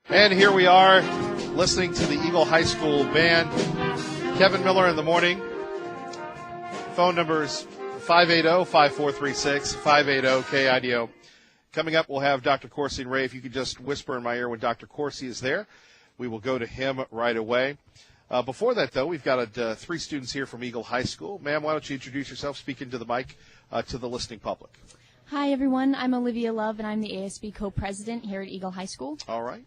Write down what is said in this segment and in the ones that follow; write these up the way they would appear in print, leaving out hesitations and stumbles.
And here we are listening to the Eagle High School band. Kevin Miller in the morning. Phone numbers 580-5436, 580-KIDO. Coming up, we'll have Dr. Corsi and Ray. If you could just whisper in my ear when Dr. Corsi is there, we will go to him right away. Before that, though, we've got three students here from Eagle High School. Ma'am, why don't you introduce yourself, speak into the mic to the listening public. Hi, everyone. I'm Olivia Love, and I'm the ASB co-president here at Eagle High School. All right.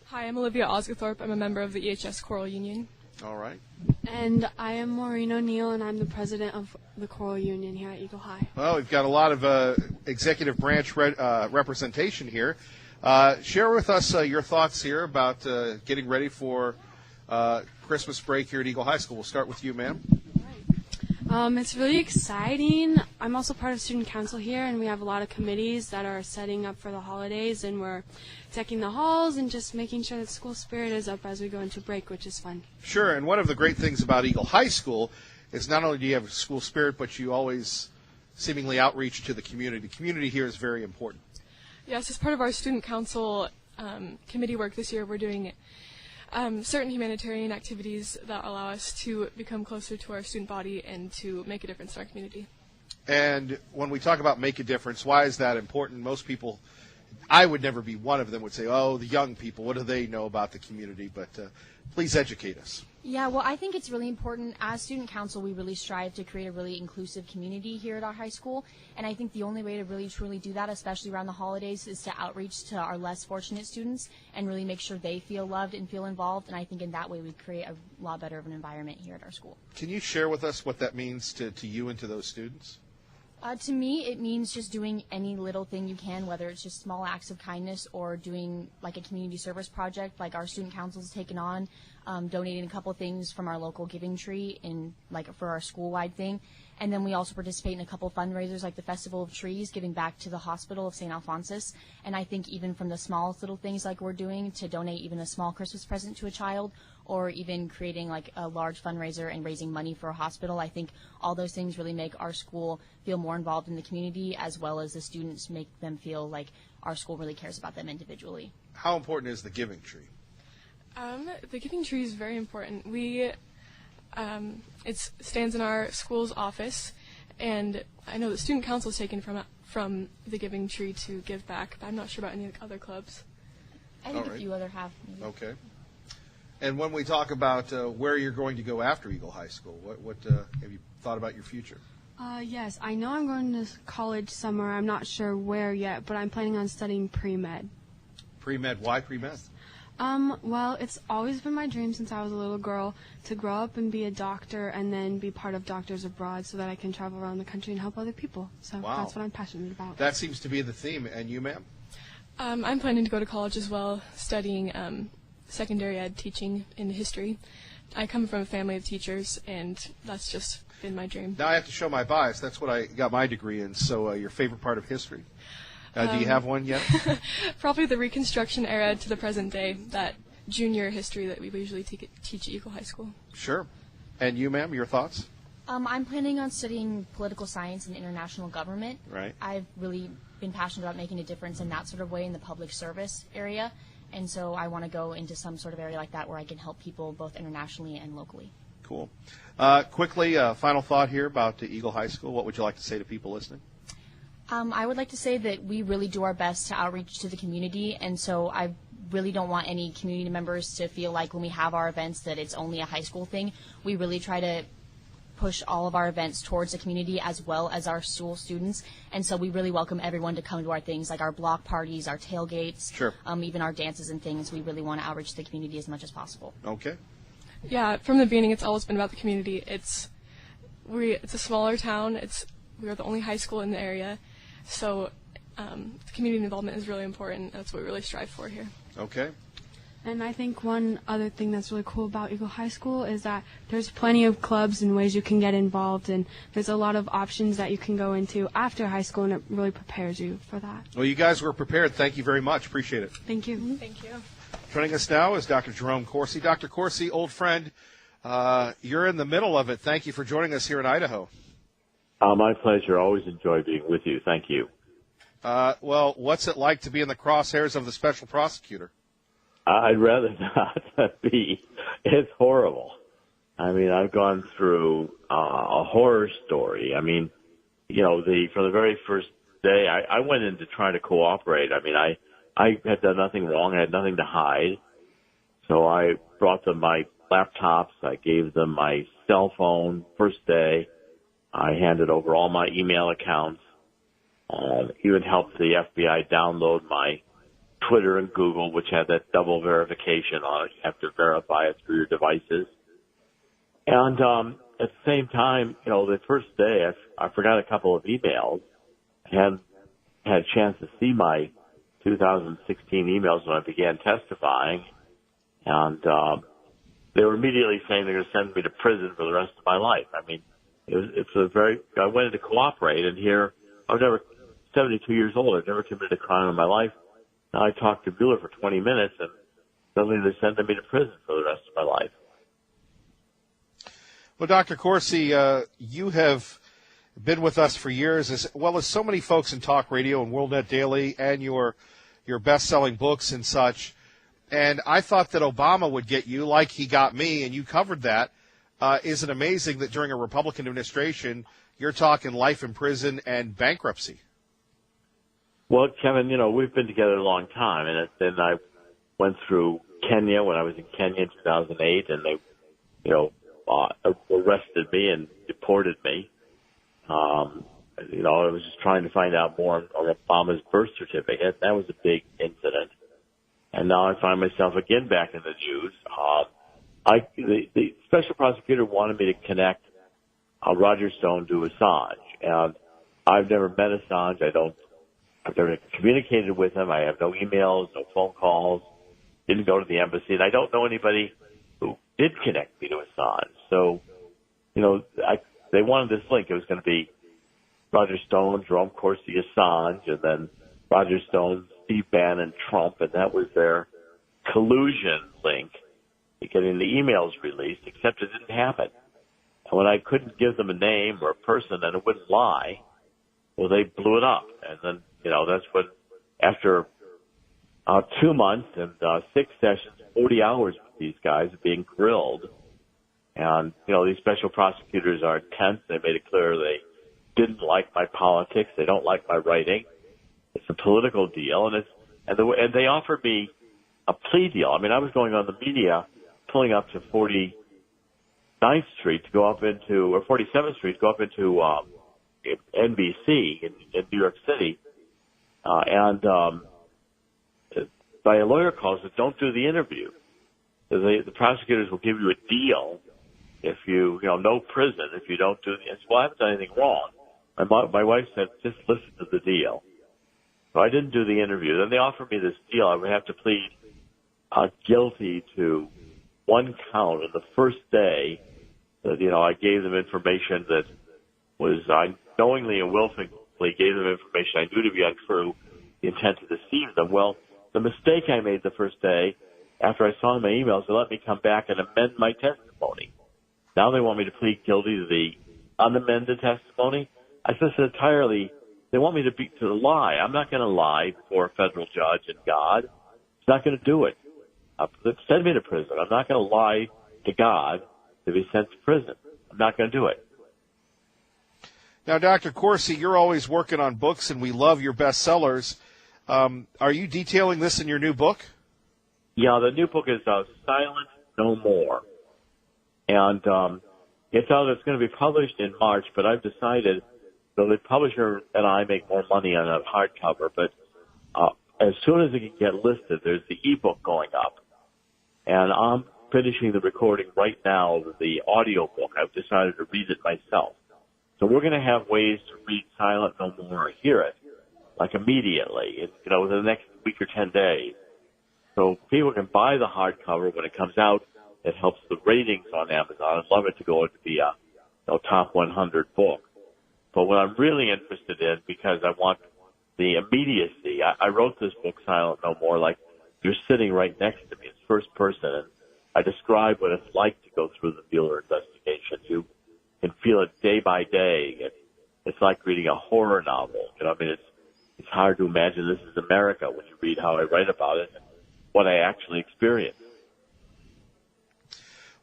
Hi, I'm Olivia Osgothorpe. I'm a member of the EHS Choral Union. All right. And I am Maureen O'Neill, and I'm the president of the Choral Union here at Eagle High. Well, we've got a lot of executive branch representation here. Share with us your thoughts here about getting ready for Christmas break here at Eagle High School. We'll start with you, ma'am. It's really exciting. I'm also part of student council here, and we have a lot of committees that are setting up for the holidays, and we're decking the halls and just making sure that school spirit is up as we go into break, which is fun. Sure, and one of the great things about Eagle High School is not only do you have school spirit, but you always seemingly outreach to the community. The community here is very important. Yes, as part of our student council committee work this year, we're doing certain humanitarian activities that allow us to become closer to our student body and to make a difference in our community. And when we talk about make a difference, why is that important? Most people, I would never be one of them, would say, oh, the young people, what do they know about the community? But please educate us. Yeah, well, I think it's really important. As student council, we really strive to create a really inclusive community here at our high school. And I think the only way to really truly do that, especially around the holidays, is to outreach to our less fortunate students and really make sure they feel loved and feel involved. And I think in that way we create a lot better of an environment here at our school. Can you share with us what that means to you and to those students? To me, it means just doing any little thing you can, whether it's just small acts of kindness or doing like a community service project like our student council's taken on, donating a couple of things from our local giving tree in like for our school-wide thing. And then we also participate in a couple of fundraisers like the Festival of Trees, giving back to the Hospital of St. Alphonsus. And I think even from the smallest little things like we're doing to donate even a small Christmas present to a child, or even creating like a large fundraiser and raising money for a hospital, I think all those things really make our school feel more involved in the community, as well as the students make them feel like our school really cares about them individually. How important is the giving tree? The giving tree is very important. It stands in our school's office, and I know the student council is taken from the giving tree to give back, but I'm not sure about any other clubs. I think a few other have. Maybe. Okay. And when we talk about where you're going to go after Eagle High School, what have you thought about your future? Yes, I know I'm going to college somewhere. I'm not sure where yet, but I'm planning on studying pre-med. Pre-med, why pre-med? Well, it's always been my dream since I was a little girl to grow up and be a doctor and then be part of Doctors Abroad so that I can travel around the country and help other people. So That's what I'm passionate about. That seems to be the theme. And you, ma'am? I'm planning to go to college as well, studying secondary ed teaching in history. I come from a family of teachers, and that's just been my dream. Now I have to show my bias. That's what I got my degree in. So your favorite part of history? Do you have one yet? Probably the Reconstruction era to the present day, that junior history that we usually teach at Eagle High School. Sure. And you, ma'am, your thoughts? I'm planning on studying political science and international government. Right. I've really been passionate about making a difference in that sort of way in the public service area. And so I want to go into some sort of area like that where I can help people both internationally and locally. Cool. Quickly, final thought here about Eagle High School. What would you like to say to people listening? I would like to say that we really do our best to outreach to the community, and so I really don't want any community members to feel like when we have our events that it's only a high school thing. We really try to push all of our events towards the community as well as our school students, and so we really welcome everyone to come to our things like our block parties, our tailgates, sure. Even our dances and things. We really want to outreach to the community as much as possible. Okay. Yeah, from the beginning, it's always been about the community. It's a smaller town. We are the only high school in the area, so community involvement is really important. That's what we really strive for here. Okay. And I think one other thing that's really cool about Eagle High School is that there's plenty of clubs and ways you can get involved, and there's a lot of options that you can go into after high school, and it really prepares you for that. Well, you guys were prepared. Thank you very much. Appreciate it. Thank you. Mm-hmm. Thank you. Joining us now is Dr. Jerome Corsi. Dr. Corsi, old friend, you're in the middle of it. Thank you for joining us here in Idaho. My pleasure. Always enjoy being with you. Thank you. Well, what's it like to be in the crosshairs of the special prosecutor? I'd rather not be. It's horrible. I mean, I've gone through a horror story. I mean, from the very first day, I went into trying to cooperate. I mean, I had done nothing wrong. I had nothing to hide. So I brought them my laptops. I gave them my cell phone first day. I handed over all my email accounts. Even helped the FBI download my Twitter and Google, which had that double verification on it. You have to verify it through your devices. And at the same time, the first day, I forgot a couple of emails. I hadn't had a chance to see my 2016 emails when I began testifying. And they were immediately saying they're going to send me to prison for the rest of my life. I mean, I went in to cooperate, and here, I'm 72 years old. I've never committed a crime in my life. Now I talked to Bueller for 20 minutes, and suddenly they're sending me to prison for the rest of my life. Well, Dr. Corsi, you have been with us for years, as well as so many folks in talk radio and WorldNet Daily, and your best-selling books and such. And I thought that Obama would get you, like he got me, and you covered that. Is it amazing that during a Republican administration, you're talking life in prison and bankruptcy? Well, Kevin, we've been together a long time, and then I went through Kenya when I was in Kenya in 2008, and they, arrested me and deported me. I was just trying to find out more on Obama's birth certificate. That was a big incident. And now I find myself again back in the news. The special prosecutor wanted me to connect Roger Stone to Assange. And I've never met Assange. I've never communicated with him. I have no emails, no phone calls, didn't go to the embassy, and I don't know anybody who did connect me to Assange. So, they wanted this link. It was going to be Roger Stone, Jerome Corsi, Assange, and then Roger Stone, Steve Bannon, Trump, and that was their collusion link to getting the emails released, except it didn't happen. And when I couldn't give them a name or a person and it wouldn't lie, well, they blew it up. And then, that's when, after 2 months and 6 sessions, 40 hours with these guys being grilled, and, these special prosecutors are intense. They made it clear they didn't like my politics. They don't like my writing. It's a political deal, and they offered me a plea deal. I mean, I was going on the media, pulling up to 49th Street to go up into, or 47th Street to go up into NBC in New York City, and my lawyer calls it, don't do the interview. The prosecutors will give you a deal if no prison if you don't do the. Well, I haven't done anything wrong. My wife said, just listen to the deal. So I didn't do the interview. Then they offered me this deal. I would have to plead guilty to one count on the first day that, I gave them information that was, I knowingly and willfully gave them information I knew to be untrue, the intent to deceive them. Well, the mistake I made the first day, after I saw my emails, they let me come back and amend my testimony. Now they want me to plead guilty to the unamended testimony. I said it's entirely, they want me to lie. I'm not going to lie before a federal judge and God. It's not going to do it. Send me to prison. I'm not going to lie to God to be sent to prison. I'm not going to do it. Now, Dr. Corsi, you're always working on books, and we love your bestsellers. Are you detailing this in your new book? Yeah, the new book is Silent No More. And it's out. It's going to be published in March, but I've decided that the publisher and I make more money on a hardcover. But as soon as it can get listed, there's the ebook going up. And I'm finishing the recording right now of the audio book. I've decided to read it myself. So we're going to have ways to read Silent No More or hear it, like immediately, within the next week or 10 days. So people can buy the hardcover when it comes out. It helps the ratings on Amazon. I'd love it to go into the top 100 book. But what I'm really interested in, because I want the immediacy, I wrote this book, Silent No More, like you're sitting right next to me. It's first person, and I describe what it's like to go through the Bueller investigation. You can feel it day by day. It's like reading a horror novel. It's hard to imagine this is America when you read how I write about it. what I actually experienced.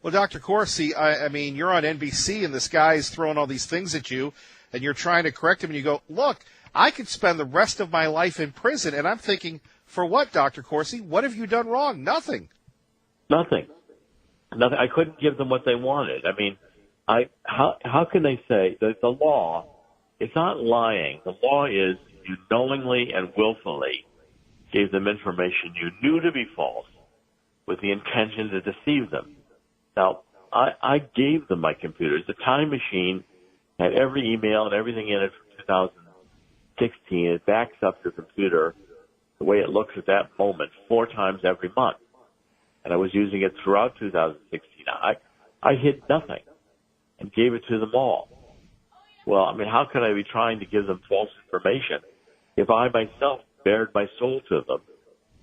Well, Dr. Corsi, I mean, you're on NBC, and this guy is throwing all these things at you, and you're trying to correct him, and you go, look, I could spend the rest of my life in prison. And I'm thinking, for what, Dr. Corsi? What have you done wrong? Nothing. Nothing. I couldn't give them what they wanted. I mean, how can they say that the law, it's not lying. The law is you knowingly and willfully gave them information you knew to be false with the intention to deceive them. Now, I gave them my computers. The time machine had every email and everything in it from 2016. It backs up your computer the way it looks at that moment 4 times every month. And I was using it throughout 2016. I hid nothing and gave it to them all. Well, I mean, how could I be trying to give them false information if I myself bared my soul to them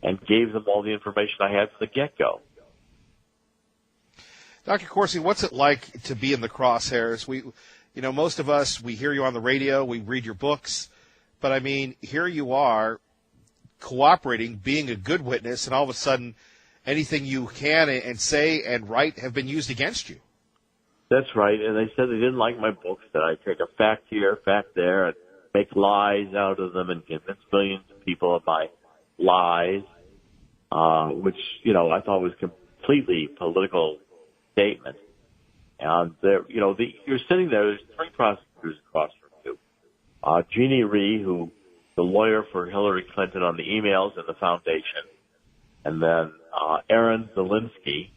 and gave them all the information I had from the get-go? Dr. Corsi, what's it like to be in the crosshairs? Most of us, we hear you on the radio, we read your books, but I mean, here you are cooperating, being a good witness, and all of a sudden anything you can and say and write have been used against you. That's right, and they said they didn't like my books, that I take a fact here, fact there, and make lies out of them and convince millions of people of my lies, which, I thought was completely political statement. And you're sitting there, there's 3 prosecutors across from you. Jeannie Rhee, who the lawyer for Hillary Clinton on the emails and the foundation, and then Aaron Zelinsky,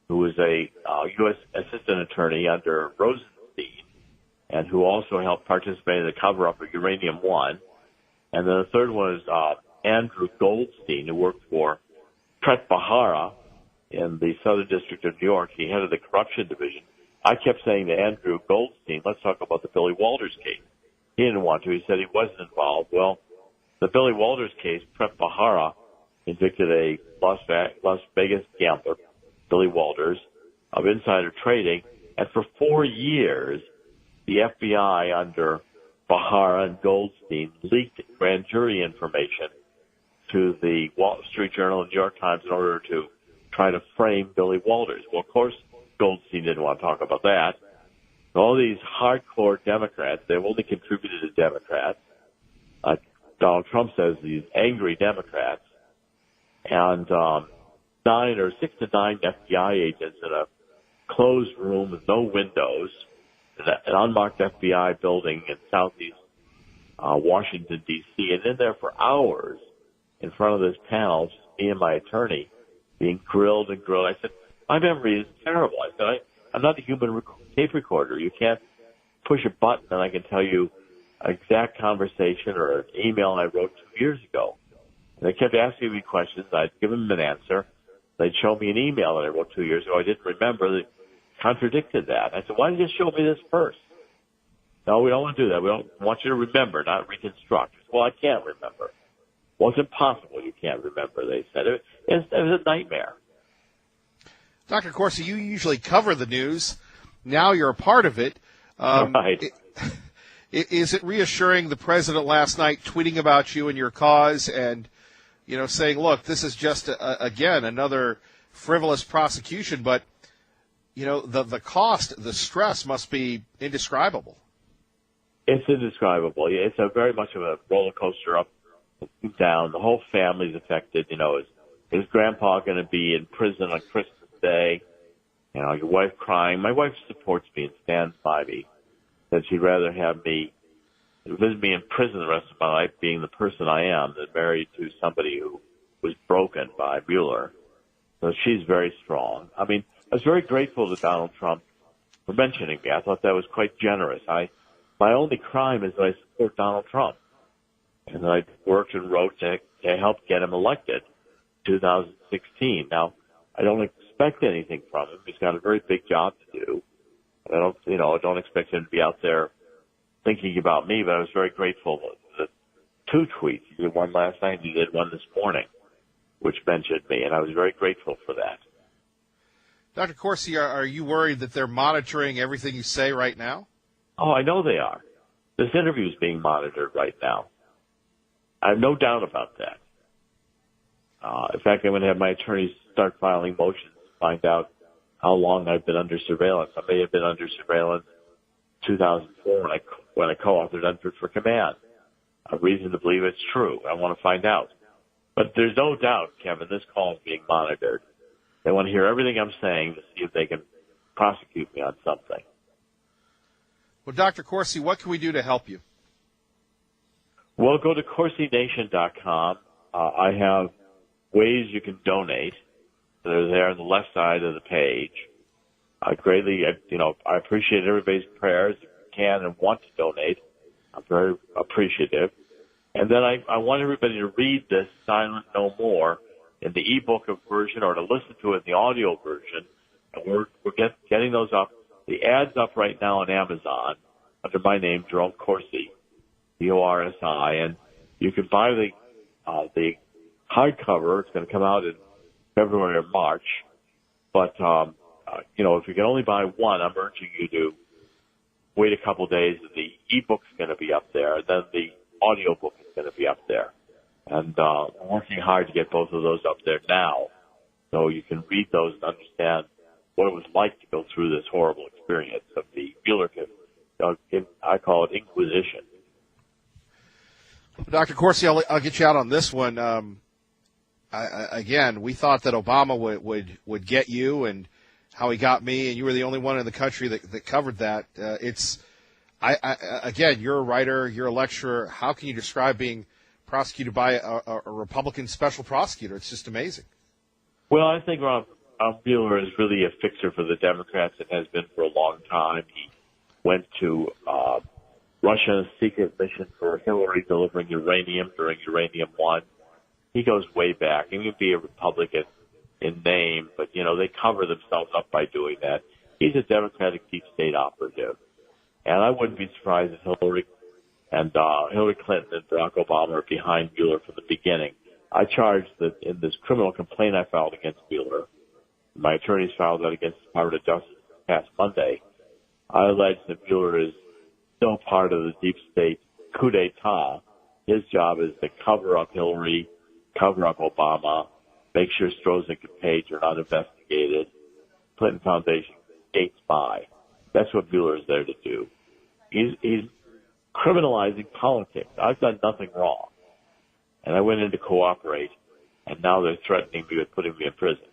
who was a U.S. assistant attorney under Rosenstein, and who also helped participate in the cover-up of Uranium One. And then the third one is Andrew Goldstein, who worked for Pret Bharara in the Southern District of New York. He headed the corruption division. I kept saying to Andrew Goldstein, let's talk about the Billy Walters case. He didn't want to. He said he wasn't involved. Well, the Billy Walters case, Pret Bharara convicted a Las Vegas gambler, Billy Walters, of insider trading. And for 4 years, the FBI under Bharara and Goldstein leaked grand jury information to the Wall Street Journal and New York Times in order to try to frame Billy Walters. Well, of course, Goldstein didn't want to talk about that. All these hardcore Democrats, they've only contributed to Democrats. Donald Trump says these angry Democrats. And 6 to 9 FBI agents in a closed room with no windows, an unmarked FBI building in southeast Washington, D.C., and in there for hours in front of this panel, just me and my attorney, being grilled and grilled. I said, my memory is terrible. I said, I'm not a human tape recorder. You can't push a button and I can tell you an exact conversation or an email I wrote 2 years ago. And they kept asking me questions. I'd give them an answer. They'd show me an email that I wrote 2 years ago. I didn't remember. They contradicted that. I said, why didn't you show me this first? No, we don't want to do that. We don't want you to remember, not reconstruct. Well, I can't remember. Well, it's impossible you can't remember, they said. It was a nightmare. Dr. Corsi, you usually cover the news. Now you're a part of it. Right. Is it reassuring the president last night tweeting about you and your cause and, saying, look, this is just, again, another frivolous prosecution, but, the cost, the stress must be indescribable. It's indescribable. It's very much of a roller coaster up and down. The whole family's affected. Is grandpa going to be in prison on Christmas Day? Your wife crying. My wife supports me and stands by me. Said she'd rather have me visit me in prison the rest of my life being the person I am than married to somebody who was broken by Mueller. So she's very strong. I mean, I was very grateful to Donald Trump for mentioning me. I thought that was quite generous. My only crime is that I support Donald Trump. And I worked and wrote to help get him elected in 2016. Now, I don't expect anything from him. He's got a very big job to do. I don't expect him to be out there thinking about me, but I was very grateful for the 2 tweets. He did one last night, he did one this morning, which mentioned me, and I was very grateful for that. Dr. Corsi, are you worried that they're monitoring everything you say right now? Oh, I know they are. This interview is being monitored right now. I have no doubt about that. In fact, I'm going to have my attorneys start filing motions to find out how long I've been under surveillance. I may have been under surveillance in 2004 when I co-authored Unfit for Command. A reason to believe it's true. I want to find out. But there's no doubt, Kevin, this call is being monitored. They want to hear everything I'm saying to see if they can prosecute me on something. Well, Dr. Corsi, what can we do to help you? Well, go to CorsiNation.com. I have ways you can donate. They're there on the left side of the page. I greatly, I appreciate everybody's prayers. If you can and want to donate, I'm very appreciative. And then I want everybody to read this Silent No More in the ebook version or to listen to it in the audio version. And we're getting those up. The ad's up right now on Amazon under my name, Jerome Corsi, C-O-R-S-I, and you can buy the hardcover. It's going to come out in February or March. But, if you can only buy one, I'm urging you to wait a couple days. The ebook's going to be up there, and then the audiobook is going to be up there. And I'm working hard to get both of those up there now so you can read those and understand what it was like to go through this horrible experience of the Mueller, I call it Inquisition. Dr. Corsi, I'll get you out on this one. Again, we thought that Obama would get you and how he got me, and you were the only one in the country that covered that. Again, you're a writer, you're a lecturer. How can you describe being prosecuted by a Republican special prosecutor? It's just amazing. Well, I think Rob Mueller is really a fixer for the Democrats and has been for a long time. He went to Russia on a secret mission for Hillary delivering uranium during Uranium One. He goes way back. He can be a Republican in name, but, they cover themselves up by doing that. He's a Democratic deep state operative. And I wouldn't be surprised if Hillary Clinton and Barack Obama are behind Mueller from the beginning. I charged that in this criminal complaint I filed against Mueller, my attorneys filed that against the Department of Justice this past Monday. I allege that Mueller is still part of the deep state coup d'etat. His job is to cover up Hillary, cover up Obama, make sure Strozik and Page are not investigated. Clinton Foundation skates by. That's what Mueller is there to do. He's criminalizing politics. I've done nothing wrong. And I went in to cooperate, and now they're threatening me with putting me in prison.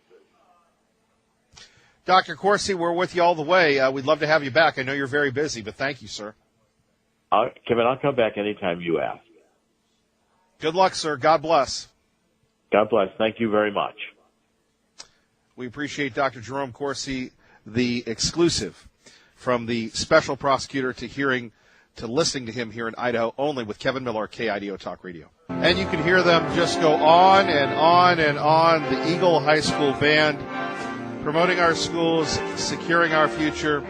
Dr. Corsi, we're with you all the way. We'd love to have you back. I know you're very busy, but thank you, sir. Kevin, I'll come back anytime you ask. Good luck, sir. God bless. God bless. Thank you very much. We appreciate Dr. Jerome Corsi, the exclusive from the special prosecutor to listening to him here in Idaho, only with Kevin Miller, KIDO Talk Radio. And you can hear them just go on and on and on. The Eagle High School Band, promoting our schools, securing our future.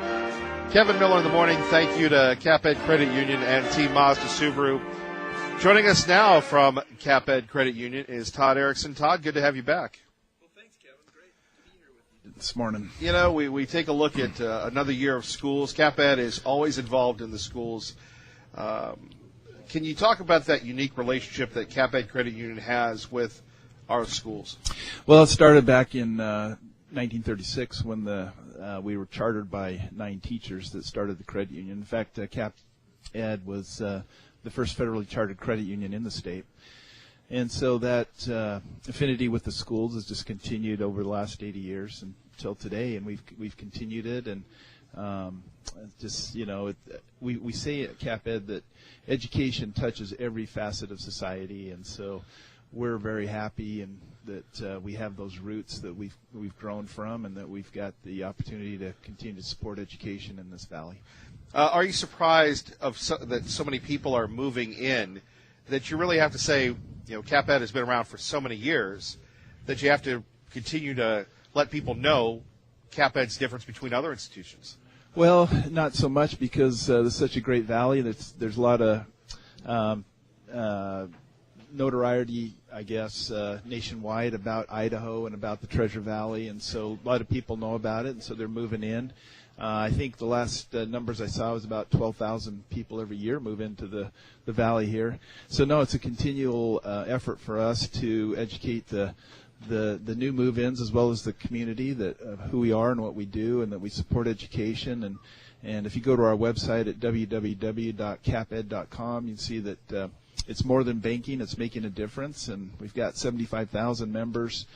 Kevin Miller in the morning. Thank you to CapEd Credit Union and Team Mazda Subaru. Joining us now from CapEd Credit Union is Todd Erickson. Todd, good to have you back. Well, thanks, Kevin. Great to be here with you this morning. We take a look at another year of schools. CapEd is always involved in the schools. Can you talk about that unique relationship that CapEd Credit Union has with our schools? Well, it started back in 1936 when we were chartered by 9 teachers that started the credit union. In fact, CapEd was the first federally chartered credit union in the state. And so that affinity with the schools has just continued over the last 80 years until today, and we've continued it. And we say at CapEd that education touches every facet of society, and so we're very happy and that we have those roots that we've grown from, and that we've got the opportunity to continue to support education in this valley. Are you surprised that so many people are moving in, that you really have to say, CapEd has been around for so many years, that you have to continue to let people know CapEd's difference between other institutions? Well, not so much, because there's such a great valley. There's a lot of notoriety, I guess, nationwide about Idaho and about the Treasure Valley, and so a lot of people know about it, and so they're moving in. I think the last numbers I saw was about 12,000 people every year move into the valley here. So no, it's a continual effort for us to educate the new move-ins as well as the community that who we are and what we do, and that we support education. And if you go to our website at www.caped.com, you can see that it's more than banking; it's making a difference. And we've got 75,000 members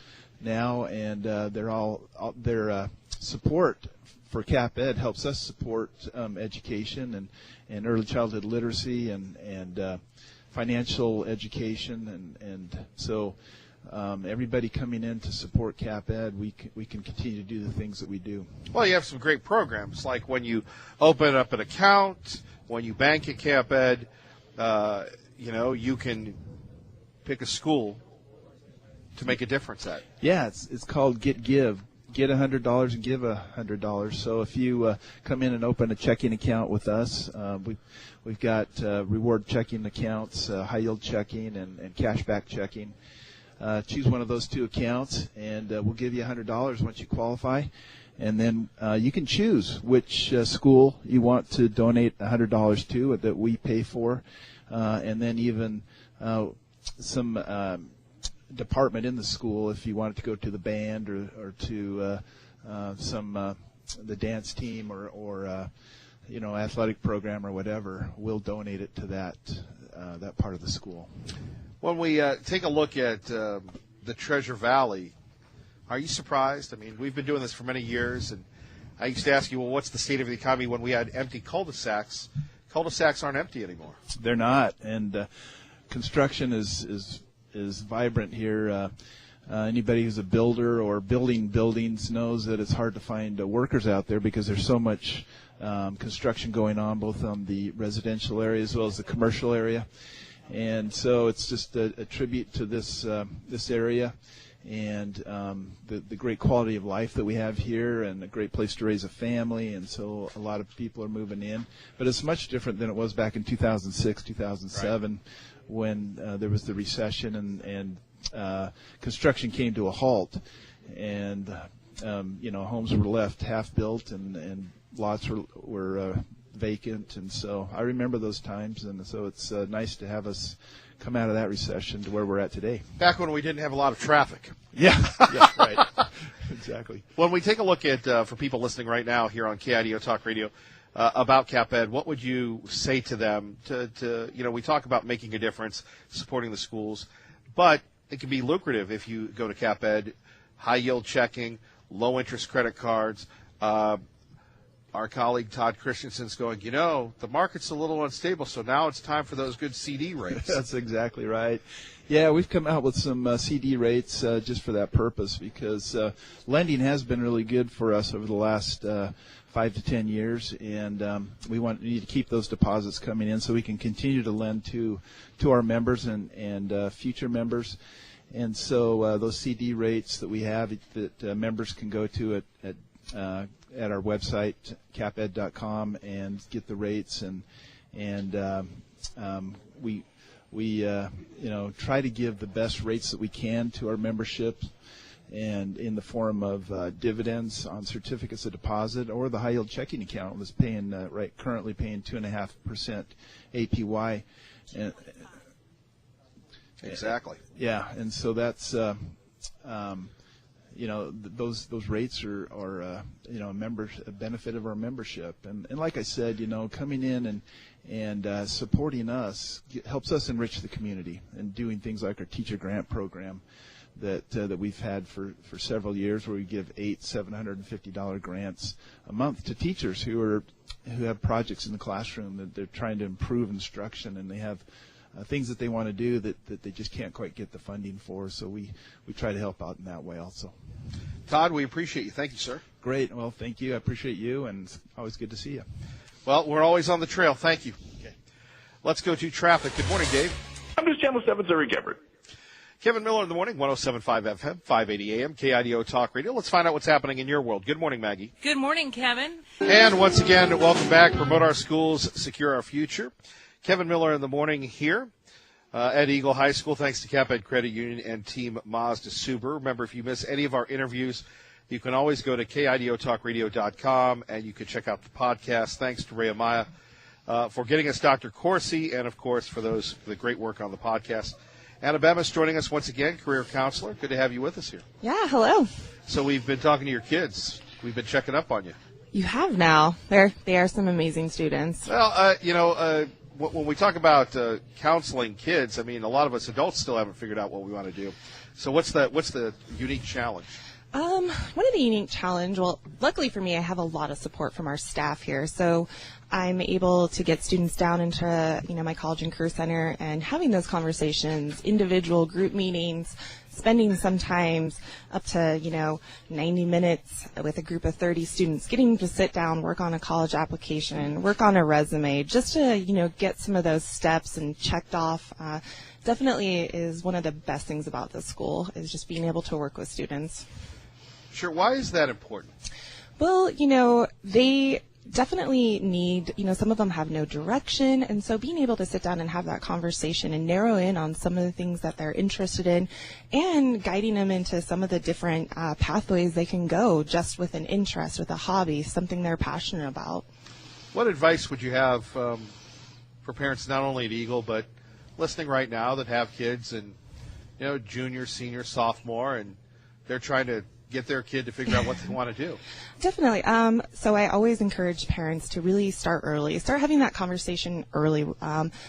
now, and their support for CapEd helps us support education and early childhood literacy and financial education, and so everybody coming in to support CapEd, we can continue to do the things that we do. Well, you have some great programs, like when you open up an account, when you bank at CapEd, you can pick a school to make a difference at. Yeah, it's called Get Give. Get $100 and give $100. So if you come in and open a checking account with us, we've got reward checking accounts, high yield checking, and cashback checking. Choose one of those two accounts, and we'll give you $100 once you qualify. And then you can choose which school you want to donate $100 to that we pay for, and then even some department in the school if you want it to go to the band or to the dance team or athletic program or whatever. We'll donate it to that part of the school. When we take a look at the Treasure Valley, are you surprised? I mean, we've been doing this for many years, and I used to ask you, well, what's the state of the economy when we had empty cul-de-sacs? Cul-de-sacs aren't empty anymore. They're not, and construction is vibrant here. Anybody who's a builder or building buildings knows that it's hard to find workers out there because there's so much construction going on, both on the residential area as well as the commercial area. And so it's just a tribute to this area and the great quality of life that we have here, and a great place to raise a family. And so a lot of people are moving in. But it's much different than it was back in 2006, 2007. Right. When there was the recession and construction came to a halt, and homes were left half built and lots were vacant, and so I remember those times, and so it's nice to have us come out of that recession to where we're at today. Back when we didn't have a lot of traffic. Yeah, right. Exactly. When we take a look at, for people listening right now here on KIDO Talk Radio, about CapEd, what would you say to them? We talk about making a difference, supporting the schools, but it can be lucrative if you go to CapEd, high yield checking, low interest credit cards. Our colleague Todd Christensen's going, the market's a little unstable, so now it's time for those good CD rates. That's exactly right. Yeah, we've come out with some CD rates just for that purpose, because lending has been really good for us over the last 5 to 10 years, and we need to keep those deposits coming in so we can continue to lend to our members and future members. And so those CD rates that we have that members can go to at our website, caped.com, and get the rates, and we try to give the best rates that we can to our membership, and in the form of dividends on certificates of deposit, or the high yield checking account was paying currently paying 2.5% APY. Exactly. Yeah, and so that's those rates are a benefit of our membership, and like I said, coming in and supporting us helps us enrich the community, and doing things like our teacher grant program that we've had for several years, where we give $750 grants a month to teachers who have projects in the classroom that they're trying to improve instruction, and they have things that they want to do that they just can't quite get the funding for. So we try to help out in that way also. Todd, we appreciate you. Thank you, sir. Great. Well, thank you. I appreciate you, and it's always good to see you. Well, we're always on the trail. Thank you. Okay. Let's go to traffic. Good morning, Dave. I'm just Channel 7's Eric Everett. Kevin Miller in the morning, 107.5 FM, 580 AM, KIDO Talk Radio. Let's find out what's happening in your world. Good morning, Maggie. Good morning, Kevin. And once again, welcome back. Promote our schools, secure our future. Kevin Miller in the morning here at Eagle High School. Thanks to CapEd Credit Union and Team Mazda Subaru. Remember, if you miss any of our interviews, You can always go to KIDOTalkRadio.com, and you can check out the podcast. Thanks to Ray Amaya for getting us Dr. Corsi, and, of course, for the great work on the podcast. Anna Bemis joining us once again, career counselor. Good to have you with us here. Yeah, hello. So we've been talking to your kids. We've been checking up on you. You have now. They are some amazing students. Well, when we talk about counseling kids, I mean, a lot of us adults still haven't figured out what we want to do. So what's the unique challenge? One of the unique challenge, well, luckily for me, I have a lot of support from our staff here. So I'm able to get students down into, my college and career center and having those conversations, individual group meetings, spending sometimes up to, 90 minutes with a group of 30 students, getting to sit down, work on a college application, work on a resume, just to, get some of those steps and checked off. Definitely is one of the best things about this school is just being able to work with students. Sure. Why is that important? Well, they definitely need, some of them have no direction. And so being able to sit down and have that conversation and narrow in on some of the things that they're interested in and guiding them into some of the different pathways they can go just with an interest, with a hobby, something they're passionate about. What advice would you have for parents not only at Eagle, but listening right now that have kids and, junior, senior, sophomore, and they're trying to get their kid to figure out what they want to do? Definitely. So I always encourage parents to really start early. Start having that conversation early.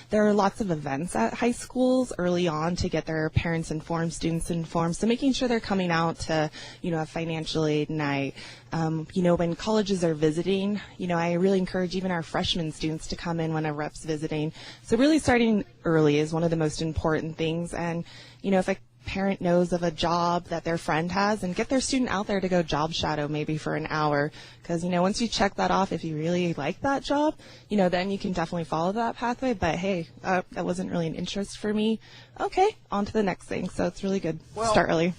There are lots of events at high schools early on to get their parents informed, students informed. So making sure they're coming out to, a financial aid night. When colleges are visiting, I really encourage even our freshman students to come in when a rep's visiting. So really starting early is one of the most important things. And, if a parent knows of a job that their friend has, and get their student out there to go job shadow maybe for an hour, because once you check that off, if you really like that job, then you can definitely follow that pathway. But hey, that wasn't really an interest for me. Okay, on to the next thing. So it's really good. Start early.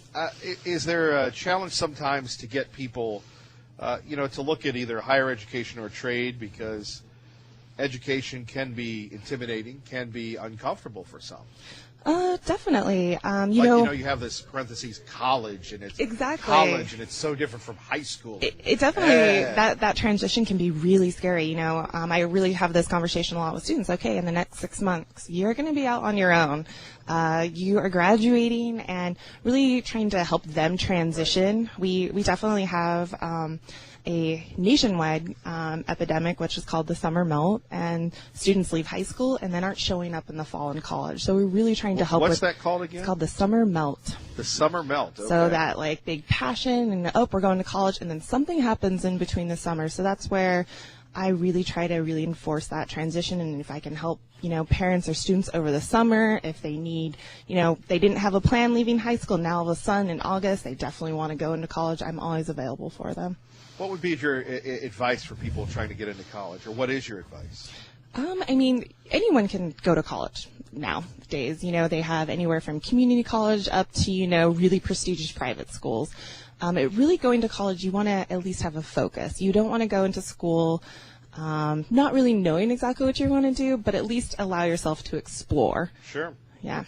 Is there a challenge sometimes to get people to look at either higher education or trade, because education can be intimidating, can be uncomfortable for some? Definitely. You have this parentheses college, and it's exactly college, and it's so different from high school. It definitely that transition can be really scary. I really have this conversation a lot with students. Okay, in the next 6 months, you're going to be out on your own. You are graduating, and really trying to help them transition. We definitely have a nationwide epidemic, which is called the summer melt, and students leave high school and then aren't showing up in the fall in college. So we're really trying to help. What's that called again? It's called the summer melt. The summer melt. Okay. So that big passion and we're going to college, and then something happens in between the summer. So that's where I really try to really enforce that transition. And if I can help, parents or students over the summer, if they need, they didn't have a plan leaving high school, now all of a sudden in August they definitely want to go into college, I'm always available for them. What would be your advice for people trying to get into college, or what is your advice? Anyone can go to college nowadays. They have anywhere from community college up to, really prestigious private schools. Really going to college, you want to at least have a focus. You don't want to go into school not really knowing exactly what you want to do, but at least allow yourself to explore. Sure. Yeah.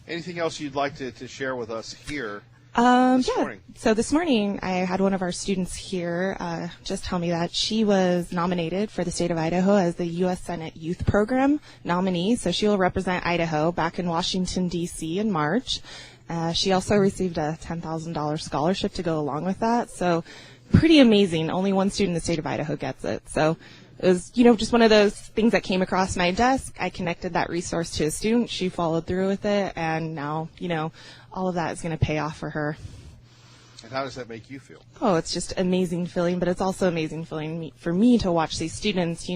Anything else you'd like to share with us here? Morning? So this morning I had one of our students here just tell me that she was nominated for the state of Idaho as the U.S. Senate Youth Program nominee. So she will represent Idaho back in Washington, D.C. in March. She also received a $10,000 scholarship to go along with that. So pretty amazing. Only one student in the state of Idaho gets it. So it was, just one of those things that came across my desk. I connected that resource to a student. She followed through with it. And now, all of that is going to pay off for her. And how does that make you feel? Oh, it's just amazing feeling, but it's also amazing feeling for me to watch these students,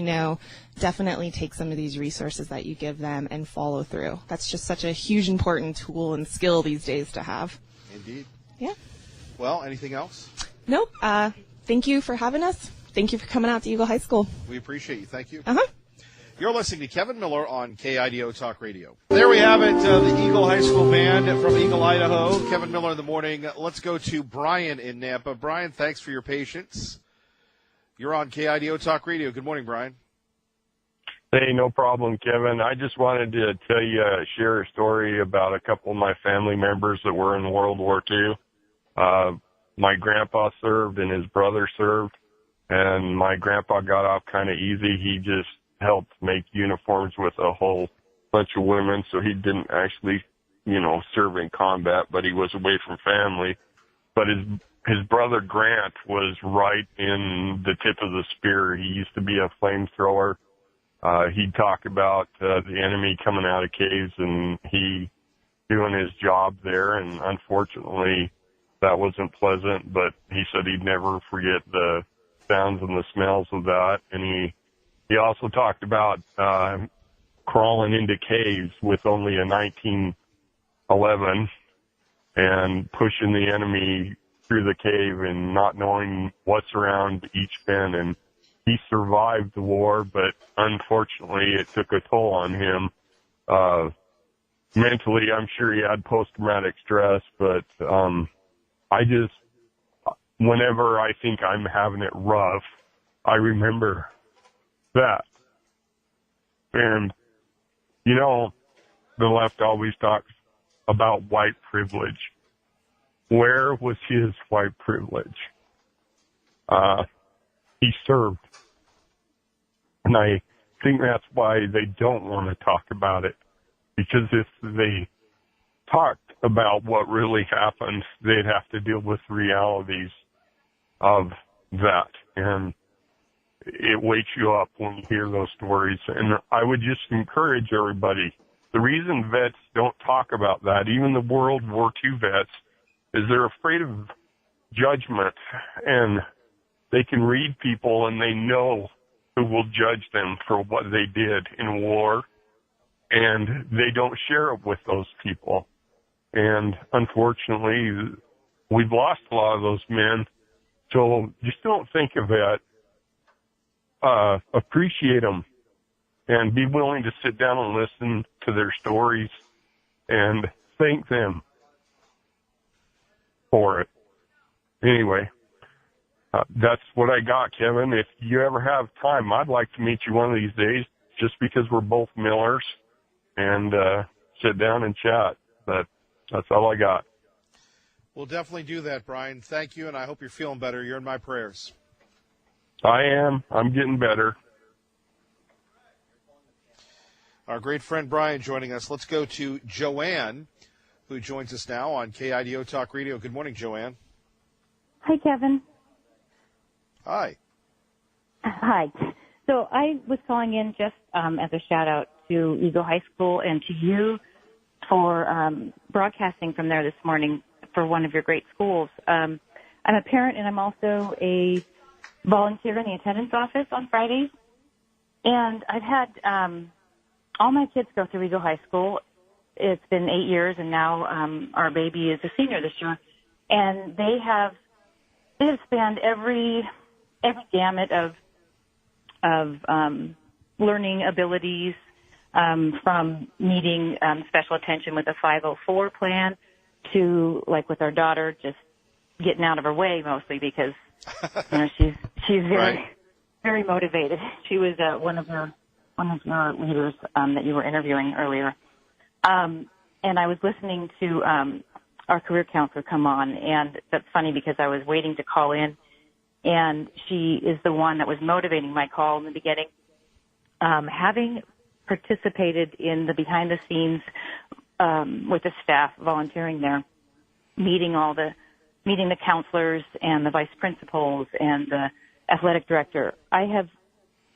definitely take some of these resources that you give them and follow through. That's just such a huge, important tool and skill these days to have. Indeed. Yeah. Well, anything else? Nope. Thank you for having us. Thank you for coming out to Eagle High School. We appreciate you. Thank you. Uh-huh. You're listening to Kevin Miller on KIDO Talk Radio. There we have it, the Eagle High School Band from Eagle, Idaho. Kevin Miller in the morning. Let's go to Brian in Nampa. Brian, thanks for your patience. You're on KIDO Talk Radio. Good morning, Brian. Hey, no problem, Kevin. I just wanted to tell you, share a story about a couple of my family members that were in World War II. my grandpa served and his brother served, and my grandpa got off kind of easy. He just helped make uniforms with a whole bunch of women, so he didn't actually, serve in combat, but he was away from family. But his brother Grant was right in the tip of the spear. He used to be a flamethrower. He'd talk about the enemy coming out of caves and he doing his job there, and unfortunately that wasn't pleasant, but he said he'd never forget the sounds and the smells of that. And he also talked about crawling into caves with only a 1911 and pushing the enemy through the cave and not knowing what's around each bend. And he survived the war, but unfortunately it took a toll on him. Mentally, I'm sure he had post-traumatic stress, but whenever I think I'm having it rough, I remember that. And, the left always talks about white privilege. Where was his white privilege? He served. And I think that's why they don't want to talk about it. Because if they talked about what really happened, they'd have to deal with realities of that. And it wakes you up when you hear those stories. And I would just encourage everybody. The reason vets don't talk about that, even the World War II vets, is they're afraid of judgment. And they can read people and they know who will judge them for what they did in war. And they don't share it with those people. And unfortunately, we've lost a lot of those men. So just don't think of that. Appreciate them and be willing to sit down and listen to their stories and thank them for it. Anyway, that's what I got, Kevin. If you ever have time, I'd like to meet you one of these days just because we're both Millers and sit down and chat. But that's all I got. We'll definitely do that, Brian. Thank you, and I hope you're feeling better. You're in my prayers. I am. I'm getting better. Our great friend Brian joining us. Let's go to Joanne, who joins us now on KIDO Talk Radio. Good morning, Joanne. Hi, Kevin. Hi. Hi. So I was calling in just as a shout-out to Eagle High School and to you for broadcasting from there this morning for one of your great schools. I'm a parent, and I'm also a volunteer in the attendance office on Fridays. And I've had all my kids go through Eagle High School. It's been 8 years, and now our baby is a senior this year. And they have spanned every gamut of learning abilities, from needing special attention with a 504 plan to, like with our daughter, just getting out of her way mostly because she's very very motivated. She was one of your leaders that you were interviewing earlier, and I was listening to our career counselor come on, and that's funny because I was waiting to call in, and she is the one that was motivating my call in the beginning. Having participated in the behind the scenes with the staff volunteering there, meeting the counselors and the vice principals and the athletic director. I have,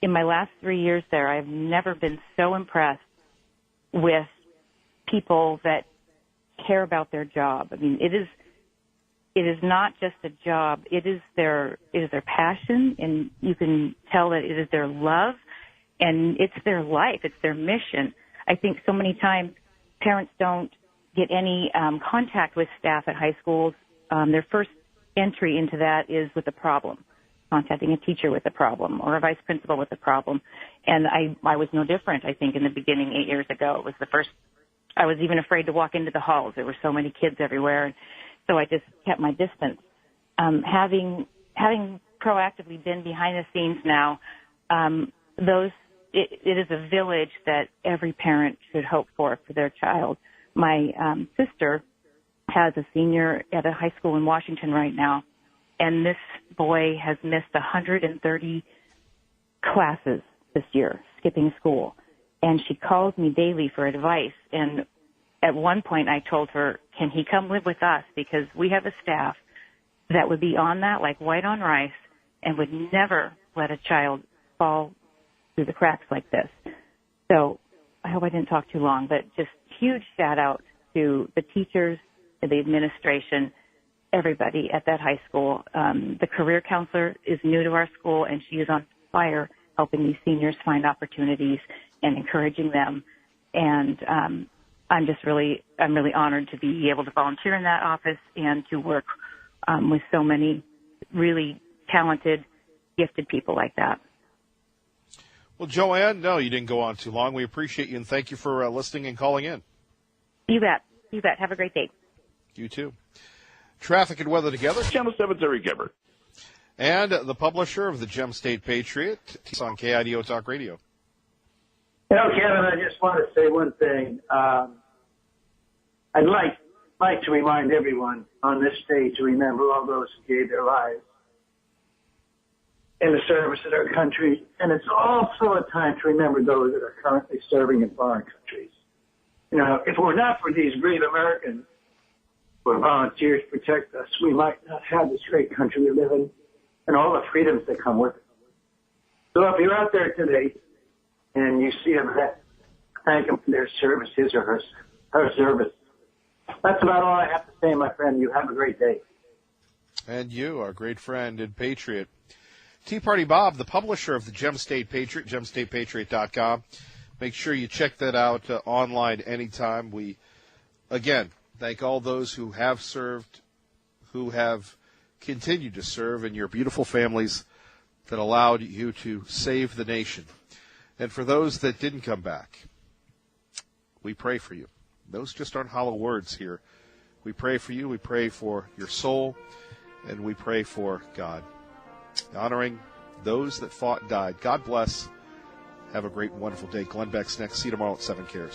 in my last 3 years there, I've never been so impressed with people that care about their job. I mean, it is not just a job. It is their passion, and you can tell that it is their love, and it's their life. It's their mission. I think so many times parents don't get any contact with staff at high schools. Their first entry into that is with a problem, contacting a teacher with a problem or a vice principal with a problem. And I was no different, I think, in the beginning 8 years ago. It was the first. I was even afraid to walk into the halls. There were so many kids everywhere. So I just kept my distance. Having proactively been behind the scenes now, it is a village that every parent should hope for their child. My sister has a senior at a high school in Washington right now, and this boy has missed 130 classes this year, skipping school. And she calls me daily for advice. And at one point I told her, can he come live with us? Because we have a staff that would be on that like white on rice and would never let a child fall through the cracks like this. So I hope I didn't talk too long, but just huge shout out to the teachers, to the administration, everybody at that high school. The career counselor is new to our school, and she is on fire helping these seniors find opportunities and encouraging them. And I'm really honored to be able to volunteer in that office and to work with so many really talented, gifted people like that. Well, Joanne, no, you didn't go on too long. We appreciate you, and thank you for listening and calling in. You bet. You bet. Have a great day. You too. Traffic and weather together. Channel 7's Eric Gebert. And the publisher of the Gem State Patriot. He's on KIDO Talk Radio. You know, Kevin, I just want to say one thing. I'd like to remind everyone on this stage to remember all those who gave their lives in the service of our country. And it's also a time to remember those that are currently serving in foreign countries. You know, if it were not for these brave Americans who are volunteers to protect us, we might not have this great country we live in and all the freedoms that come with it. So if you're out there today and you see them, thank them for their service, his or her service. That's about all I have to say, my friend. You have a great day. And you, our great friend and patriot. Tea Party Bob, the publisher of the Gem State Patriot, gemstatepatriot.com. Make sure you check that out online anytime. We, again, thank all those who have served, who have continued to serve, and your beautiful families that allowed you to save the nation. And for those that didn't come back, we pray for you. Those just aren't hollow words here. We pray for you. We pray for your soul. And we pray for God. Honoring those that fought and died. God bless. Have a great and wonderful day. Glenn Beck's next. See you tomorrow at 7 Cares.